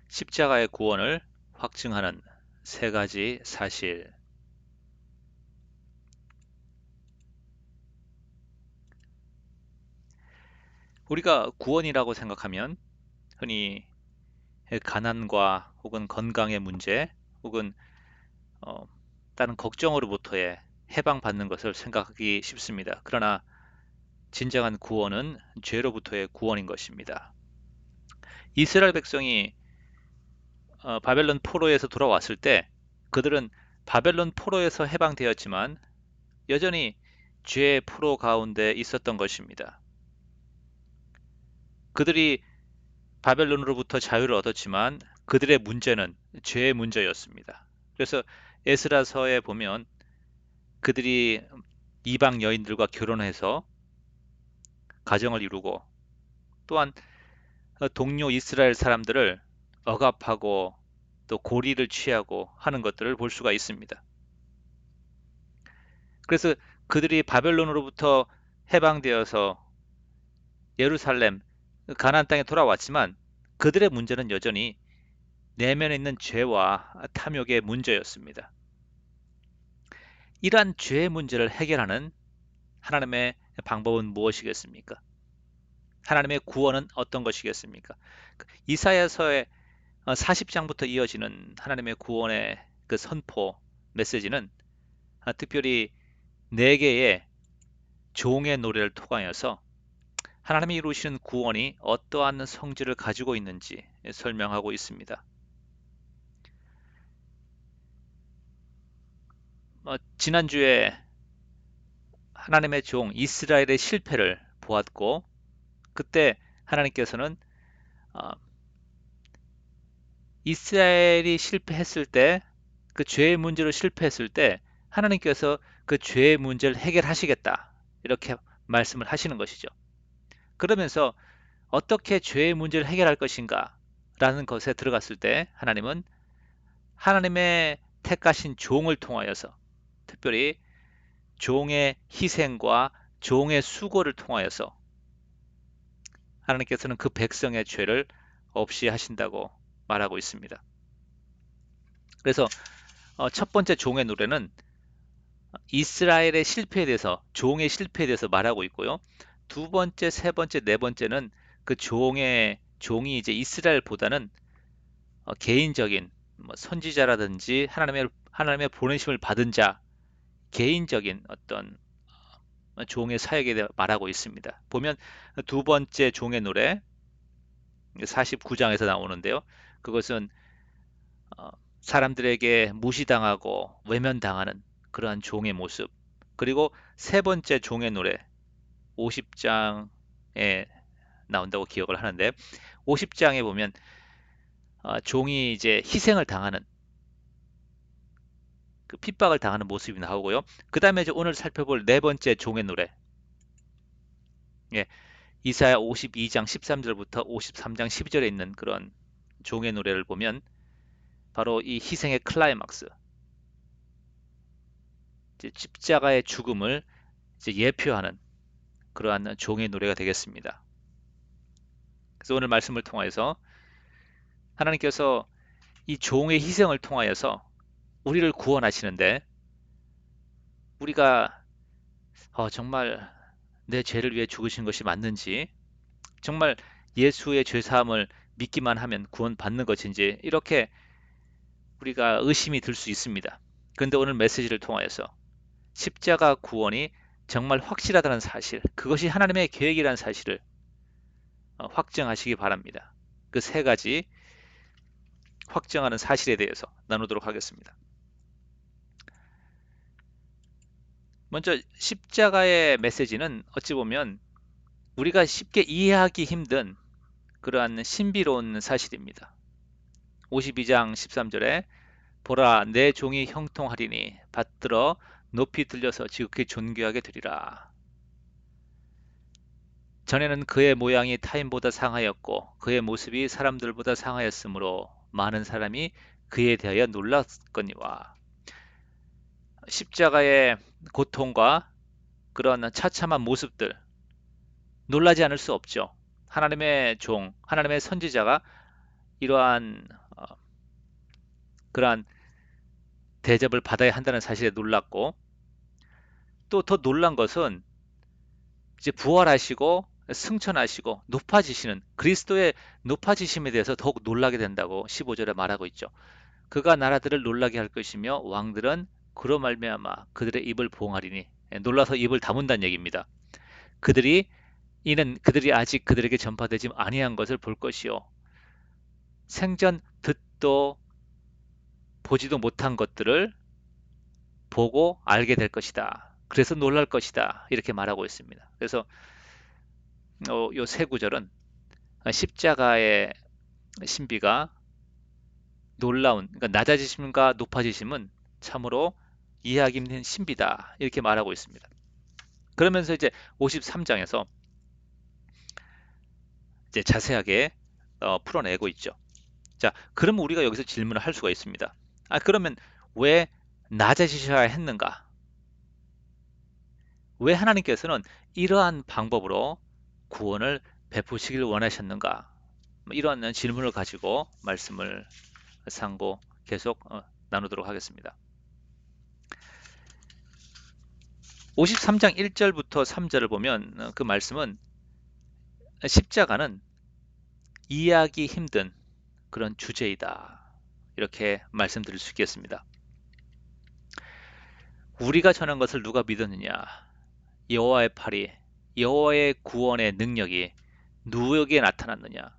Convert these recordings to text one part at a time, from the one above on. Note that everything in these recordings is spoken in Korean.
십자가의 구원을 확증하는 세 가지 사실. 우리가 구원이라고 생각하면 흔히 가난과 혹은 건강의 문제 혹은 어, 다른 걱정으로부터의 해방받는 것을 생각하기 쉽습니다. 그러나 진정한 구원은 죄로부터의 구원인 것입니다. 이스라엘 백성이 바벨론 포로에서 돌아왔을 때 그들은 바벨론 포로에서 해방되었지만 여전히 죄의 포로 가운데 있었던 것입니다. 그들이 바벨론으로부터 자유를 얻었지만 그들의 문제는 죄의 문제였습니다. 그래서 에스라서에 보면 그들이 이방 여인들과 결혼해서 가정을 이루고 또한 동료 이스라엘 사람들을 억압하고 또 고리를 취하고 하는 것들을 볼 수가 있습니다. 그래서 그들이 바벨론으로부터 해방되어서 예루살렘, 가나안 땅에 돌아왔지만 그들의 문제는 여전히 내면에 있는 죄와 탐욕의 문제였습니다. 이러한 죄의 문제를 해결하는 하나님의 방법은 무엇이겠습니까? 하나님의 구원은 어떤 것이겠습니까? 이사야서의 40장부터 이어지는 하나님의 구원의 그 선포 메시지는 특별히 네 개의 종의 노래를 통하여서 하나님이 이루시는 구원이 어떠한 성질을 가지고 있는지 설명하고 있습니다. 지난주에 하나님의 종 이스라엘의 실패를 보았고 그때 하나님께서는 어, 이스라엘이 실패했을 때 그 죄의 문제로 실패했을 때 하나님께서 그 죄의 문제를 해결하시겠다 이렇게 말씀을 하시는 것이죠. 그러면서 어떻게 죄의 문제를 해결할 것인가 라는 것에 들어갔을 때 하나님은 하나님의 택하신 종을 통하여서 특별히 종의 희생과 종의 수고를 통하여서 하나님께서는 그 백성의 죄를 없이 하신다고 말하고 있습니다. 그래서 첫 번째 종의 노래는 이스라엘의 실패에 대해서, 종의 실패에 대해서 말하고 있고요. 두 번째, 세 번째, 네 번째는 그 종이 이제 이스라엘보다는 개인적인 선지자라든지 하나님의 보내심을 받은 자, 개인적인 어떤 종의 사역에 대해 말하고 있습니다. 보면 두 번째 종의 노래 49장에서 나오는데요. 그것은 어, 사람들에게 무시당하고 외면당하는 그러한 종의 모습. 그리고 세 번째 종의 노래 50장에 나온다고 기억을 하는데 50장에 보면 종이 이제 희생을 당하는 그 핍박을 당하는 모습이 나오고요. 그 다음에 이제 오늘 살펴볼 네 번째 종의 노래 예, 이사야 52장 13절부터 53장 12절에 있는 그런 종의 노래를 보면 바로 이 희생의 클라이막스, 이제 십자가의 죽음을 이제 예표하는 그러한 종의 노래가 되겠습니다. 그래서 오늘 말씀을 통하여서 하나님께서 이 종의 희생을 통하여서 우리를 구원하시는데 우리가 정말 내 죄를 위해 죽으신 것이 맞는지 정말 예수의 죄 사함을 믿기만 하면 구원받는 것인지 이렇게 우리가 의심이 들 수 있습니다. 그런데 오늘 메시지를 통하여서 십자가 구원이 정말 확실하다는 사실, 그것이 하나님의 계획이라는 사실을 확정하시기 바랍니다. 그 세 가지 확정하는 사실에 대해서 나누도록 하겠습니다. 먼저 십자가의 메시지는 어찌 보면 우리가 쉽게 이해하기 힘든 그러한 신비로운 사실입니다. 52장 13절에 보라 내 종이 형통하리니 받들어 높이 들려서 지극히 존귀하게 되리라. 전에는 그의 모양이 타인보다 상하였고 그의 모습이 사람들보다 상하였으므로 많은 사람이 그에 대하여 놀랐거니와. 십자가의 고통과 그런 처참한 모습들 놀라지 않을 수 없죠. 하나님의 종, 하나님의 선지자가 이러한 그러한 대접을 받아야 한다는 사실에 놀랐고, 또 더 놀란 것은 이제 부활하시고 승천하시고 높아지시는 그리스도의 높아지심에 대해서 더욱 놀라게 된다고 15절에 말하고 있죠. 그가 나라들을 놀라게 할 것이며 왕들은 그로 말미암아 그들의 입을 보응하리니, 놀라서 입을 다문다는 얘기입니다. 그들이 이는 그들이 아직 그들에게 전파되지 아니한 것을 볼 것이요 생전 듣도 보지도 못한 것들을 보고 알게 될 것이다. 그래서 놀랄 것이다. 이렇게 말하고 있습니다. 그래서 요 세 구절은 십자가의 신비가 놀라운, 그러니까 낮아지심과 높아지심은 참으로 이해하기 힘든 신비다. 이렇게 말하고 있습니다. 그러면서 이제 53장에서 이제 자세하게 풀어내고 있죠. 자, 그럼 우리가 여기서 질문을 할 수가 있습니다. 그러면 왜 낮아지셔야 했는가? 왜 하나님께서는 이러한 방법으로 구원을 베푸시길 원하셨는가? 이런 질문을 가지고 말씀을 상고 계속 나누도록 하겠습니다. 53장 1절부터 3절을 보면 그 말씀은 십자가는 이해하기 힘든 그런 주제이다. 이렇게 말씀드릴 수 있겠습니다. 우리가 전한 것을 누가 믿었느냐? 여호와의 팔이, 여호와의 구원의 능력이 누구에게 나타났느냐?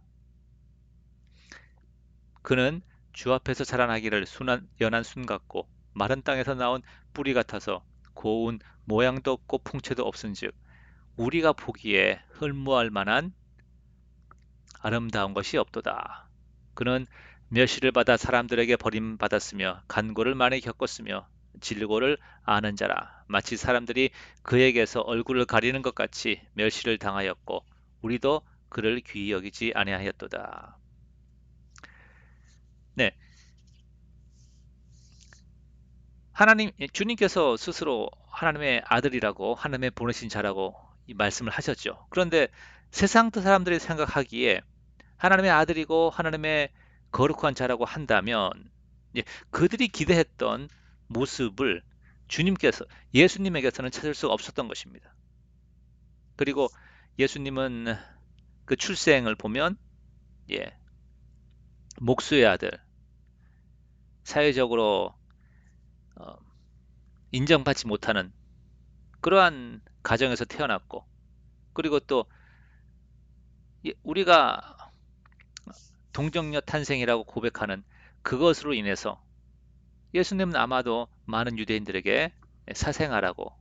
그는 주 앞에서 자라나기를 연한 순 같고 마른 땅에서 나온 뿌리 같아서 고운 모양도 없고 풍채도 없은즉 우리가 보기에 흠모할 만한 아름다운 것이 없도다. 그는 멸시를 받아 사람들에게 버림받았으며 간고를 많이 겪었으며 질고를 아는 자라. 마치 사람들이 그에게서 얼굴을 가리는 것 같이 멸시를 당하였고 우리도 그를 귀히 여기지 아니하였도다. 네, 주님께서 스스로 하나님의 아들이라고 하나님의 보내신 자라고 이 말씀을 하셨죠. 그런데 세상 사람들이 생각하기에 하나님의 아들이고 하나님의 거룩한 자라고 한다면 예, 그들이 기대했던 모습을 예수님에게서는 찾을 수가 없었던 것입니다. 그리고 예수님은 그 출생을 보면 예, 목수의 아들, 사회적으로 어, 인정받지 못하는 그러한 가정에서 태어났고, 그리고 또 우리가 동정녀 탄생이라고 고백하는 그것으로 인해서 예수님은 아마도 많은 유대인들에게 사생아라고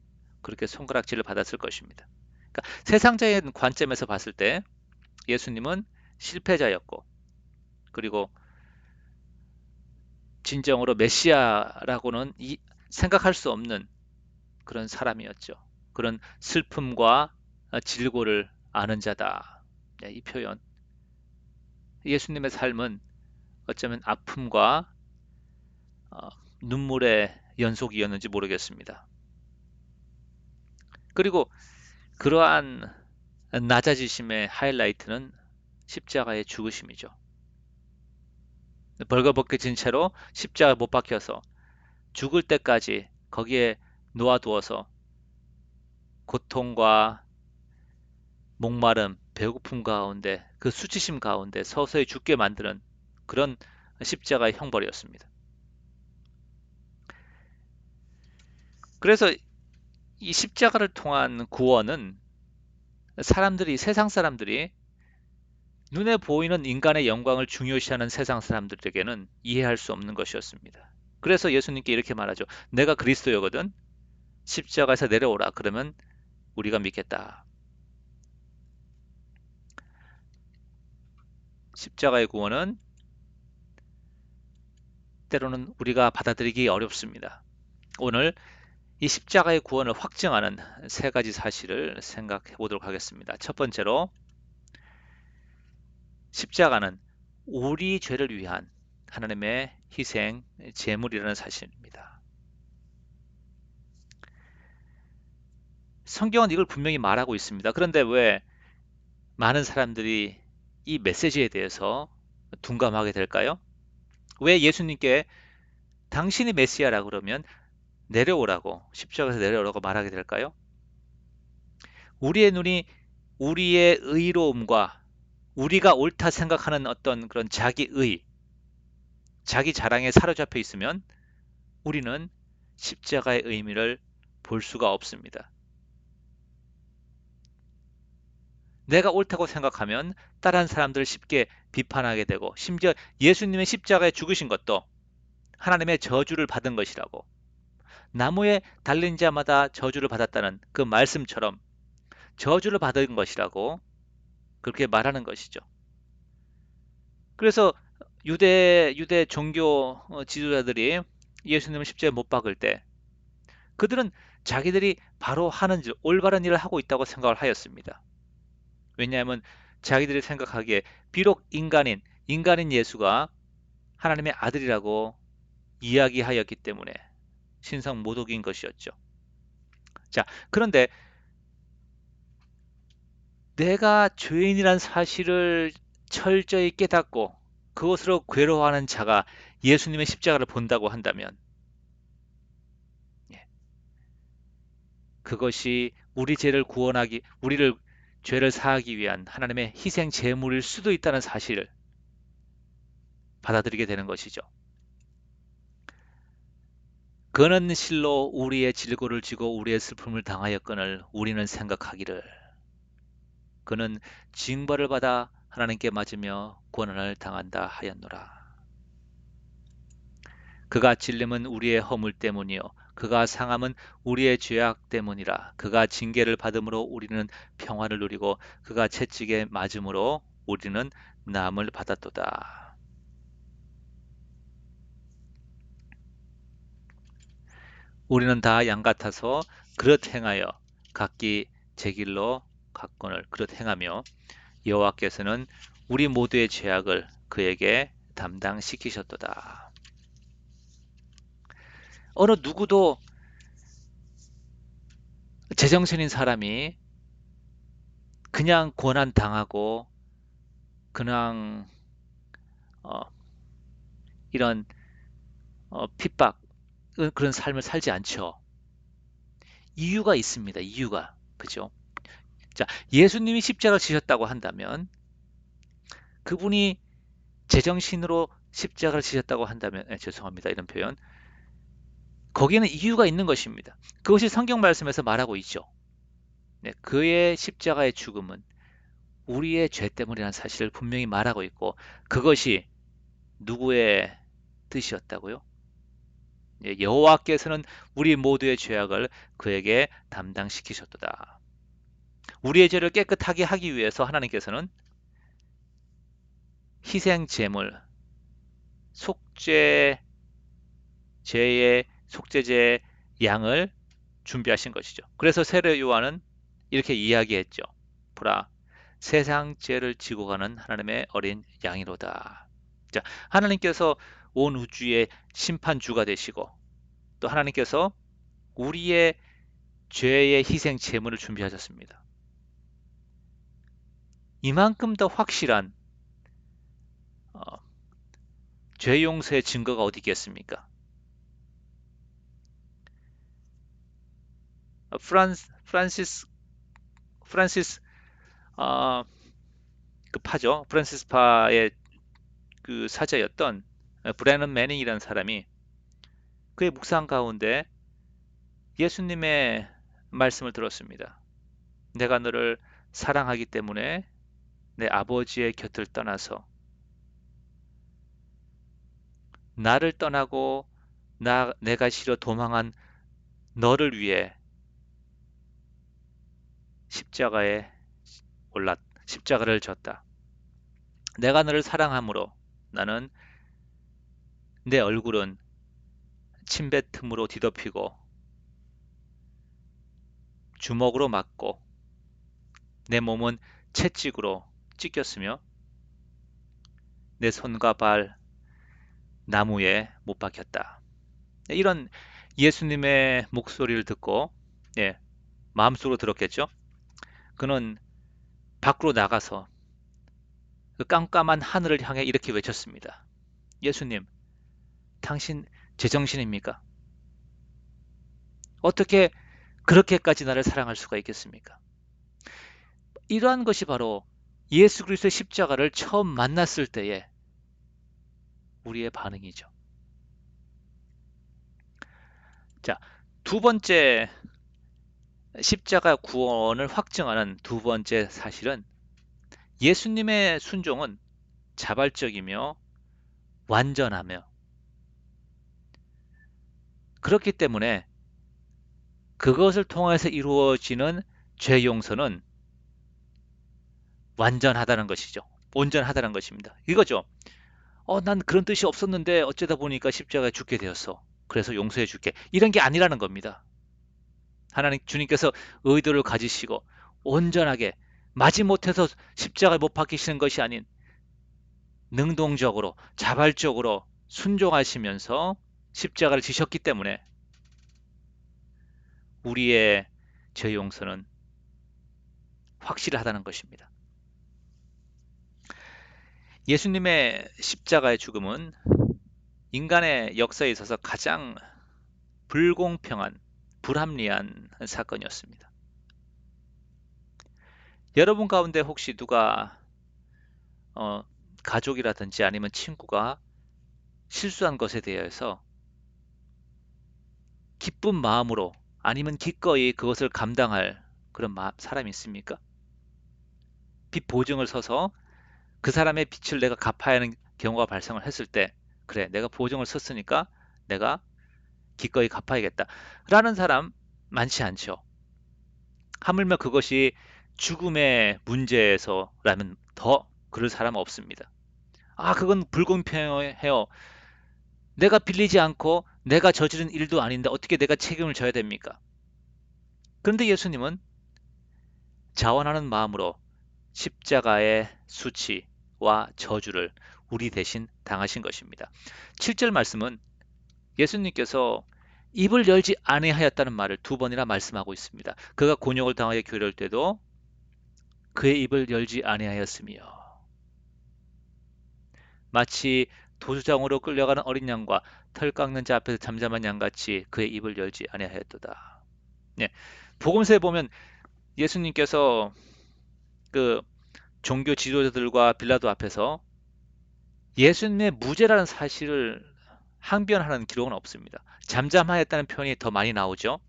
그렇게 손가락질을 받았을 것입니다. 그러니까 세상적인 관점에서 봤을 때 예수님은 실패자였고, 그리고 진정으로 메시아라고는 생각할 수 없는 그런 사람이었죠. 그런 슬픔과 질고를 아는 자다. 이 표현. 예수님의 삶은 어쩌면 아픔과 어, 눈물의 연속이었는지 모르겠습니다. 그리고 그러한 낮아지심의 하이라이트는 십자가의 죽으심이죠. 벌거벗겨진 채로 십자가 못 박혀서 죽을 때까지 거기에 놓아두어서 고통과 목마름, 배고픔 가운데 그 수치심 가운데 서서히 죽게 만드는 그런 십자가의 형벌이었습니다. 그래서 이 십자가를 통한 구원은 세상 사람들이 눈에 보이는 인간의 영광을 중요시하는 세상 사람들에게는 이해할 수 없는 것이었습니다. 그래서 예수님께 이렇게 말하죠. 내가 그리스도여거든 십자가에서 내려오라. 그러면 우리가 믿겠다. 십자가의 구원은 때로는 우리가 받아들이기 어렵습니다. 오늘 이 십자가의 구원을 확증하는 세 가지 사실을 생각해 보도록 하겠습니다. 첫 번째로, 십자가는 우리 죄를 위한 하나님의 희생, 제물이라는 사실입니다. 성경은 이걸 분명히 말하고 있습니다. 그런데 왜 많은 사람들이 이 메시지에 대해서 둔감하게 될까요? 왜 예수님께 당신이 메시아라 그러면 내려오라고, 십자가에서 내려오라고 말하게 될까요? 우리의 눈이 우리의 의로움과 우리가 옳다 생각하는 어떤 그런 자기의, 자기 자랑에 사로잡혀 있으면 우리는 십자가의 의미를 볼 수가 없습니다. 내가 옳다고 생각하면 다른 사람들을 쉽게 비판하게 되고, 심지어 예수님의 십자가에 죽으신 것도 하나님의 저주를 받은 것이라고, 나무에 달린 자마다 저주를 받았다는 그 말씀처럼 저주를 받은 것이라고 그렇게 말하는 것이죠. 그래서 유대 종교 지도자들이 예수님을 십자가에 못 박을 때 그들은 자기들이 바로 하는 일, 올바른 일을 하고 있다고 생각을 하였습니다. 왜냐하면 자기들이 생각하기에 비록 인간인 예수가 하나님의 아들이라고 이야기하였기 때문에 신성 모독인 것이었죠. 자, 그런데 내가 죄인이란 사실을 철저히 깨닫고 그것으로 괴로워하는 자가 예수님의 십자가를 본다고 한다면, 예, 그것이 우리를 죄를 사하기 위한 하나님의 희생 제물일 수도 있다는 사실을 받아들이게 되는 것이죠. 그는 실로 우리의 질고를 지고 우리의 슬픔을 당하였거늘 우리는 생각하기를 그는 징벌을 받아 하나님께 맞으며 고난을 당한다 하였노라. 그가 찔림은 우리의 허물 때문이요 그가 상함은 우리의 죄악 때문이라. 그가 징계를 받음으로 우리는 평화를 누리고 그가 채찍에 맞음으로 우리는 남을 받았도다. 우리는 다 양 같아서 그릇 행하여 각기 제 길로 갔거늘 그릇 행하며 여호와께서는 우리 모두의 죄악을 그에게 담당시키셨도다. 어느 누구도 제정신인 사람이 그냥 고난 당하고 그냥 어, 이런 핍박 그런 삶을 살지 않죠. 이유가 있습니다. 이유가 그죠? 자, 예수님이 십자가를 지셨다고 한다면 그분이 제정신으로 십자가를 지셨다고 한다면 죄송합니다. 이런 표현. 거기에는 이유가 있는 것입니다. 그것이 성경 말씀에서 말하고 있죠. 네, 그의 십자가의 죽음은 우리의 죄 때문이라는 사실을 분명히 말하고 있고 그것이 누구의 뜻이었다고요? 예, 여호와께서는 우리 모두의 죄악을 그에게 담당시키셨도다. 우리의 죄를 깨끗하게 하기 위해서 하나님께서는 희생 제물, 속죄 죄의 속죄제의 양을 준비하신 것이죠. 그래서 세례 요한은 이렇게 이야기했죠. 보라, 세상 죄를 지고 가는 하나님의 어린 양이로다. 자, 하나님께서 온 우주의 심판주가 되시고 또 하나님께서 우리의 죄의 희생 제물을 준비하셨습니다. 이만큼 더 확실한 어, 죄 용서의 증거가 어디 있겠습니까? 프란시스 프란시스 어, 그 파죠. 프란시스 파의 그 사자였던 브래넌 매닝이라는 사람이 그의 묵상 가운데 예수님의 말씀을 들었습니다. 내가 너를 사랑하기 때문에 내 아버지의 곁을 떠나서 나를 떠나고 내가 싫어 도망한 너를 위해 십자가에 십자가를 졌다. 내가 너를 사랑함으로 나는 내 얼굴은 침뱉음으로 뒤덮이고 주먹으로 맞고 내 몸은 채찍으로 찢겼으며 내 손과 발 나무에 못 박혔다. 이런 예수님의 목소리를 듣고 예, 마음속으로 들었겠죠. 그는 밖으로 나가서 그 깜깜한 하늘을 향해 이렇게 외쳤습니다. 예수님, 당신 제정신입니까? 어떻게 그렇게까지 나를 사랑할 수가 있겠습니까? 이러한 것이 바로 예수 그리스도의 십자가를 처음 만났을 때의 우리의 반응이죠. 자, 두 번째 십자가 구원을 확증하는 두 번째 사실은 예수님의 순종은 자발적이며 완전하며 그렇기 때문에 그것을 통해서 이루어지는 죄 용서는 완전하다는 것이죠. 온전하다는 것입니다. 이거죠. 난 그런 뜻이 없었는데 어쩌다 보니까 십자가에 죽게 되었어. 그래서 용서해 줄게. 이런 게 아니라는 겁니다. 하나님 주님께서 의도를 가지시고 온전하게 마지못해서 십자가에 못 박히시는 것이 아닌 능동적으로 자발적으로 순종하시면서 십자가를 지셨기 때문에 우리의 죄 용서는 확실하다는 것입니다. 예수님의 십자가의 죽음은 인간의 역사에 있어서 가장 불공평한, 불합리한 사건이었습니다. 여러분 가운데 혹시 누가 어, 가족이라든지 아니면 친구가 실수한 것에 대해서 기쁜 마음으로 아니면 기꺼이 그것을 감당할 그런 사람이 있습니까? 빚 보증을 서서 그 사람의 빚을 내가 갚아야 하는 경우가 발생을 했을 때, 그래, 내가 보증을 섰으니까 내가 기꺼이 갚아야겠다. 라는 사람 많지 않죠. 하물며 그것이 죽음의 문제에서라면 더 그럴 사람 없습니다. 그건 불공평해요. 내가 빌리지 않고 내가 저지른 일도 아닌데 어떻게 내가 책임을 져야 됩니까? 그런데 예수님은 자원하는 마음으로 십자가의 수치와 저주를 우리 대신 당하신 것입니다. 7절 말씀은 예수님께서 입을 열지 아니하였다는 말을 두 번이나 말씀하고 있습니다. 그가 곤욕을 당하여 괴로울 때도 그의 입을 열지 아니하였으며 마치 도주장으로 끌려가는 어린 양과 털 깎는 자 앞에서 잠잠한 양같이 그의 입을 열지 아니하였도다. 네, 복음서에 보면 예수님께서 그 종교 지도자들과 빌라도 앞에서 예수님의 무죄라는 사실을 항변하는 기록은 없습니다. 잠잠하였다는 표현이 더 많이 나오죠.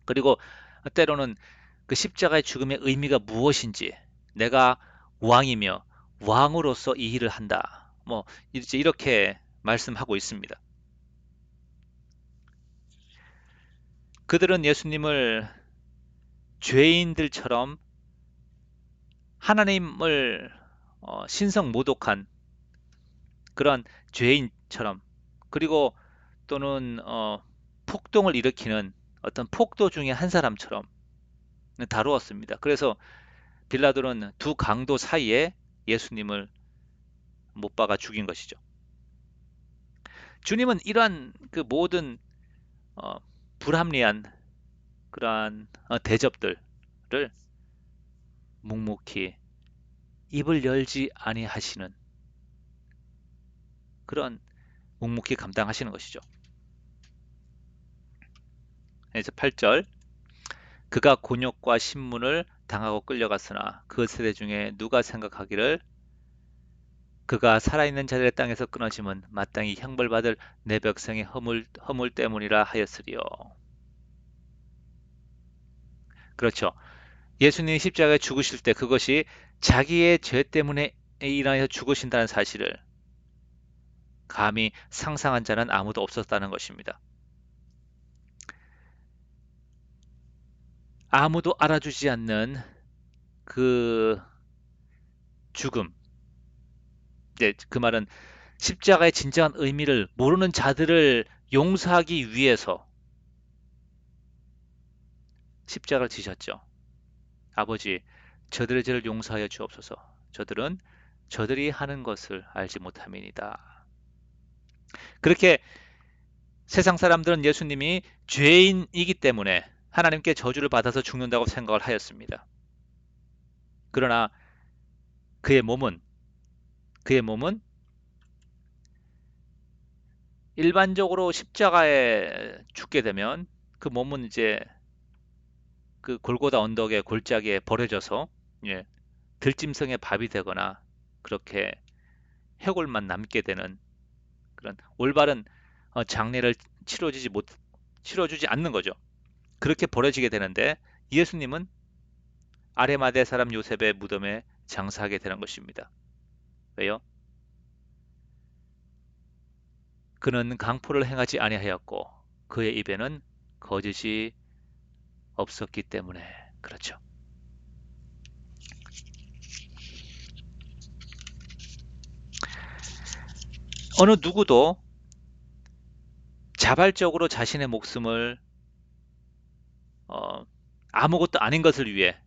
그리고 때로는 그 십자가의 죽음의 의미가 무엇인지 내가 왕이며 왕으로서 이 일을 한다. 뭐 이제 이렇게 말씀하고 있습니다. 그들은 예수님을 죄인들처럼 하나님을 신성 모독한 그런 죄인처럼 그리고 또는 폭동을 일으키는 어떤 폭도 중에 한 사람처럼 다루었습니다. 그래서 빌라도는 두 강도 사이에 예수님을 못 박아 죽인 것이죠. 주님은 이러한 그 모든 어, 불합리한 그러한 대접들을 묵묵히 입을 열지 아니하시는 그런 묵묵히 감당하시는 것이죠. 그래서 8절 그가 곤욕과 신문을 당하고 끌려갔으나 그 세대 중에 누가 생각하기를 그가 살아있는 자들의 땅에서 끊어짐은 마땅히 형벌받을 내 백성의 허물 때문이라 하였으리요. 그렇죠. 예수님이 십자가에 죽으실 때 그것이 자기의 죄 때문에 인하여 죽으신다는 사실을 감히 상상한 자는 아무도 없었다는 것입니다. 아무도 알아주지 않는 그 죽음. 이제 그 말은 십자가의 진정한 의미를 모르는 자들을 용서하기 위해서 십자가를 지셨죠. 아버지, 저들의 죄를 용서하여 주옵소서. 저들은 저들이 하는 것을 알지 못함이니이다. 그렇게 세상 사람들은 예수님이 죄인이기 때문에 하나님께 저주를 받아서 죽는다고 생각을 하였습니다. 그러나 그의 몸은 그의 몸은 일반적으로 십자가에 죽게 되면 그 몸은 이제 그 골고다 언덕의 골짜기에 버려져서 예, 들짐승의 밥이 되거나 그렇게 해골만 남게 되는 그런 올바른 장례를 치러주지 못 치러주지 않는 거죠. 그렇게 버려지게 되는데 예수님은 아레마대 사람 요셉의 무덤에 장사하게 되는 것입니다. 왜요? 그는 강포를 행하지 아니하였고 그의 입에는 거짓이 없었기 때문에 그렇죠. 어느 누구도 자발적으로 자신의 목숨을 어, 아무것도 아닌 것을 위해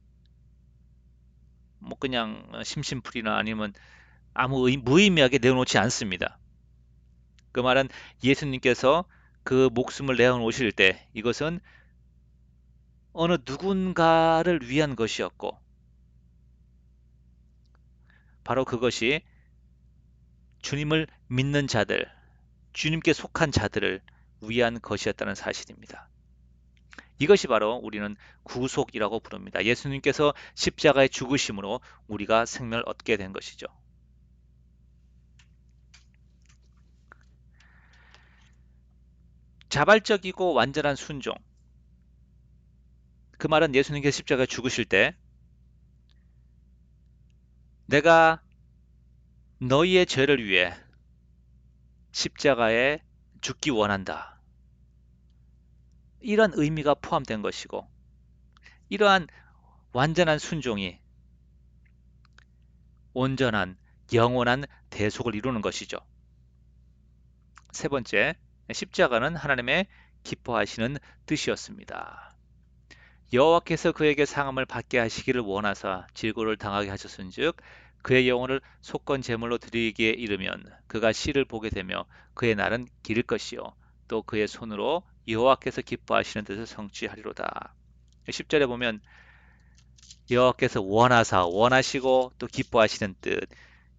뭐 그냥 심심풀이나 아니면 무의미하게 내어놓지 않습니다. 그 말은 예수님께서 그 목숨을 내어놓으실 때 이것은 어느 누군가를 위한 것이었고 바로 그것이 주님을 믿는 자들, 주님께 속한 자들을 위한 것이었다는 사실입니다. 이것이 바로 우리는 구속이라고 부릅니다. 예수님께서 십자가에 죽으심으로 우리가 생명을 얻게 된 것이죠. 자발적이고 완전한 순종. 그 말은 예수님께서 십자가에 죽으실 때 내가 너희의 죄를 위해 십자가에 죽기 원한다. 이런 의미가 포함된 것이고 이러한 완전한 순종이 온전한 영원한 대속을 이루는 것이죠. 세 번째, 십자가는 하나님의 기뻐하시는 뜻이었습니다. 여호와께서 그에게 상함을 받게 하시기를 원하사 질고를 당하게 하셨은즉 그의 영혼을 속건 제물로 드리기에 이르면 그가 씨를 보게 되며 그의 날은 기를 것이요 또 그의 손으로 여호와께서 기뻐하시는 뜻을 성취하리로다. 10절에 보면 여호와께서 원하사 원하시고 또 기뻐하시는 뜻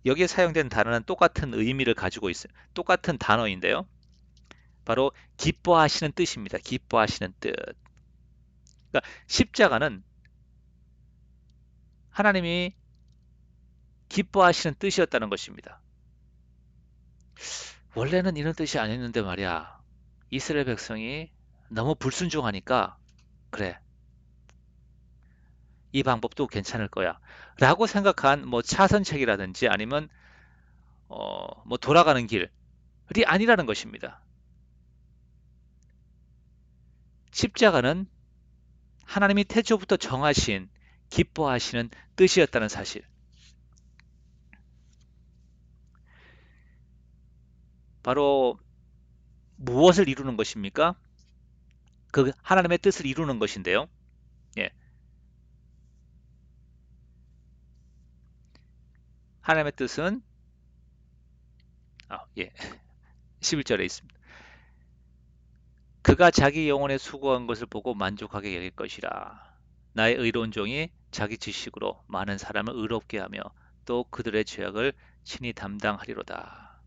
여기에 사용된 단어는 똑같은 의미를 가지고 있어요. 똑같은 단어인데요. 바로 기뻐하시는 뜻입니다. 기뻐하시는 뜻. 그러니까 십자가는 하나님이 기뻐하시는 뜻이었다는 것입니다. 원래는 이런 뜻이 아니었는데 말이야. 이스라엘 백성이 너무 불순종하니까 그래. 이 방법도 괜찮을 거야. 라고 생각한 뭐 차선책이라든지 아니면 뭐 돌아가는 길이 아니라는 것입니다. 십자가는 하나님이 태초부터 정하신 기뻐하시는 뜻이었다는 사실. 바로 무엇을 이루는 것입니까? 그 하나님의 뜻을 이루는 것인데요. 예. 하나님의 뜻은 예. 11절에 있습니다. 그가 자기 영혼에 수고한 것을 보고 만족하게 여길 것이라. 나의 의로운 종이 자기 지식으로 많은 사람을 의롭게 하며 또 그들의 죄악을 친히 담당하리로다.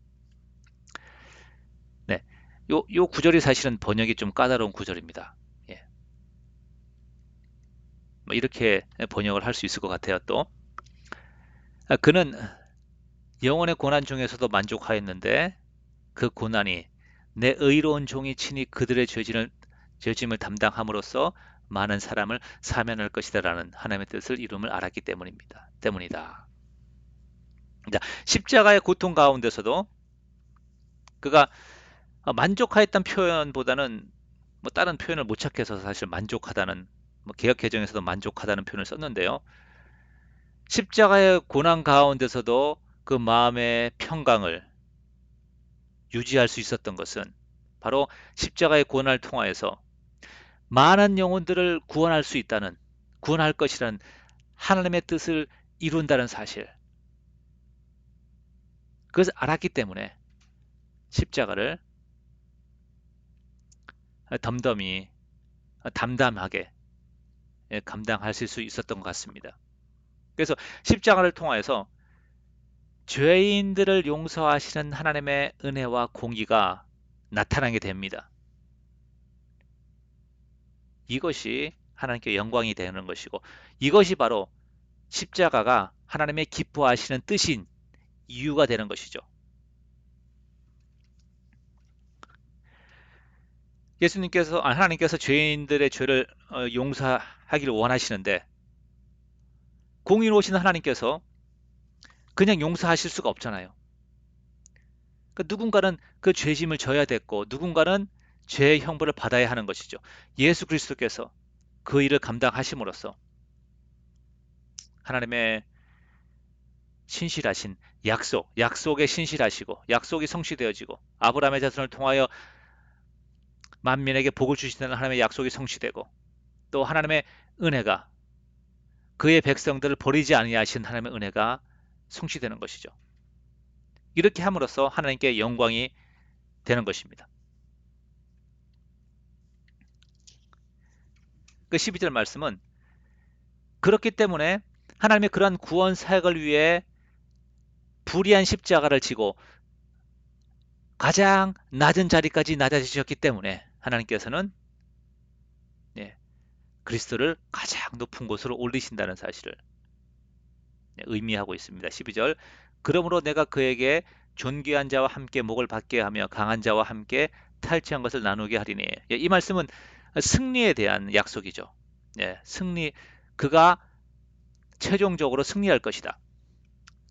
네. 요 구절이 사실은 번역이 좀 까다로운 구절입니다. 예. 뭐 이렇게 번역을 할 수 있을 것 같아요, 또. 그는 영혼의 고난 중에서도 만족하였는데 그 고난이 내 의로운 종이 친히 그들의 죄짐을 담당함으로써 많은 사람을 사면할 것이다라는 하나님의 뜻을 이름을 알았기 때문이다. 자, 십자가의 고통 가운데서도 그가 만족하였던 표현보다는 뭐 다른 표현을 못 찾겠어서 사실 만족하다는 뭐 개역 개정에서도 만족하다는 표현을 썼는데요. 십자가의 고난 가운데서도 그 마음의 평강을 유지할 수 있었던 것은 바로 십자가의 고난을 통하여서 많은 영혼들을 구원할 것이라는 하나님의 뜻을 이룬다는 사실. 그것을 알았기 때문에 십자가를 덤덤히, 담담하게 감당하실 수 있었던 것 같습니다. 그래서 십자가를 통하여서 죄인들을 용서하시는 하나님의 은혜와 공의가 나타나게 됩니다. 이것이 하나님께 영광이 되는 것이고, 이것이 바로 십자가가 하나님의 기뻐하시는 뜻인 이유가 되는 것이죠. 하나님께서 죄인들의 죄를 용서하기를 원하시는데, 공의로우신 하나님께서 그냥 용서하실 수가 없잖아요. 그러니까 누군가는 그 죄짐을 져야 됐고, 누군가는 죄의 형벌을 받아야 하는 것이죠. 예수 그리스도께서 그 일을 감당하심으로써 하나님의 신실하신 약속에 신실하시고, 약속이 성취되어지고, 아브라함의 자손을 통하여 만민에게 복을 주시는 하나님의 약속이 성취되고, 또 하나님의 은혜가, 그의 백성들을 버리지 아니하신 하나님의 은혜가 성취되는 것이죠. 이렇게 함으로써 하나님께 영광이 되는 것입니다. 그 12절 말씀은, 그렇기 때문에 하나님의 그러한 구원 사역을 위해 불의한 십자가를 지고 가장 낮은 자리까지 낮아지셨기 때문에 하나님께서는, 예, 그리스도를 가장 높은 곳으로 올리신다는 사실을, 의미하고 있습니다. 12절, 그러므로 내가 그에게 존귀한 자와 함께 목을 받게 하며 강한 자와 함께 탈취한 것을 나누게 하리니. 이 말씀은 승리에 대한 약속이죠. 승리, 그가 최종적으로 승리할 것이다.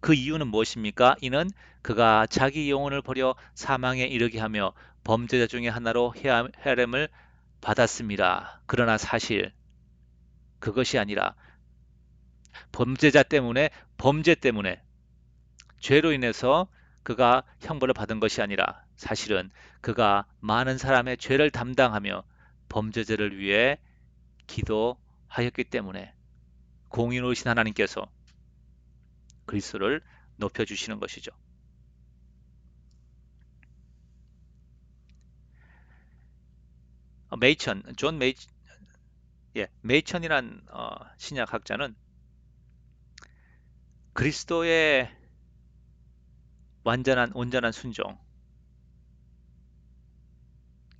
그 이유는 무엇입니까? 이는 그가 자기 영혼을 버려 사망에 이르게 하며 범죄자 중에 하나로 헤아림을 받았습니다. 그러나 사실 그것이 아니라 범죄 때문에 죄로 인해서 그가 형벌을 받은 것이 아니라, 사실은 그가 많은 사람의 죄를 담당하며 범죄자를 위해 기도하였기 때문에 공의로우신 하나님께서 그리스도를 높여주시는 것이죠. 존 메이천이란 신약학자는 그리스도의 온전한 순종이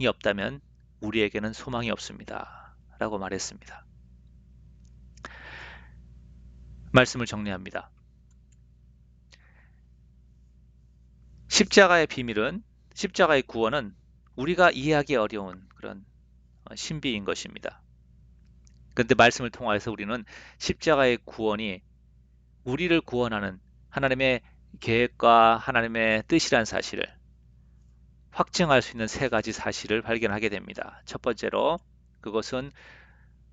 없다면 우리에게는 소망이 없습니다. 라고 말했습니다. 말씀을 정리합니다. 십자가의 구원은 우리가 이해하기 어려운 그런 신비인 것입니다. 그런데 말씀을 통하여서 우리는 십자가의 구원이 우리를 구원하는 하나님의 계획과 하나님의 뜻이란 사실을 확증할 수 있는 세 가지 사실을 발견하게 됩니다. 첫 번째로, 그것은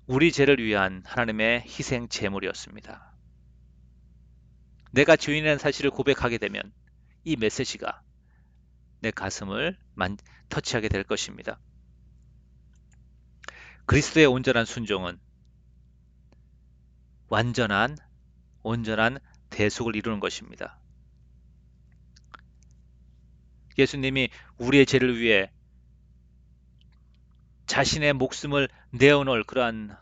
우리 죄를 위한 하나님의 희생 제물이었습니다. 내가 죄인이라는 사실을 고백하게 되면 이 메시지가 내 가슴을 터치하게 될 것입니다. 그리스도의 온전한 순종은 온전한 대속을 이루는 것입니다. 예수님이 우리의 죄를 위해 자신의 목숨을 내어놓을 그러한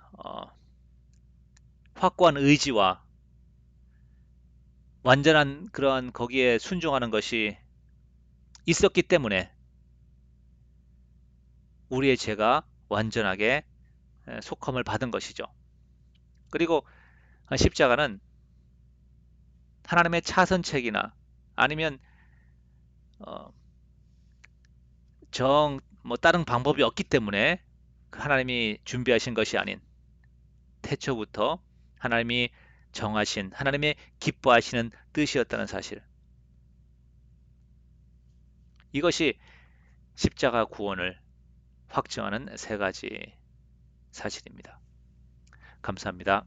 확고한 의지와 완전한 그러한 거기에 순종하는 것이 있었기 때문에 우리의 죄가 완전하게 속함을 받은 것이죠. 그리고 십자가는 하나님의 차선책이나 아니면 어, 다른 방법이 없기 때문에 하나님이 준비하신 것이 아닌 태초부터 하나님이 정하신, 하나님의 기뻐하시는 뜻이었다는 사실, 이것이 십자가 구원을 확증하는 세 가지 사실입니다. 감사합니다.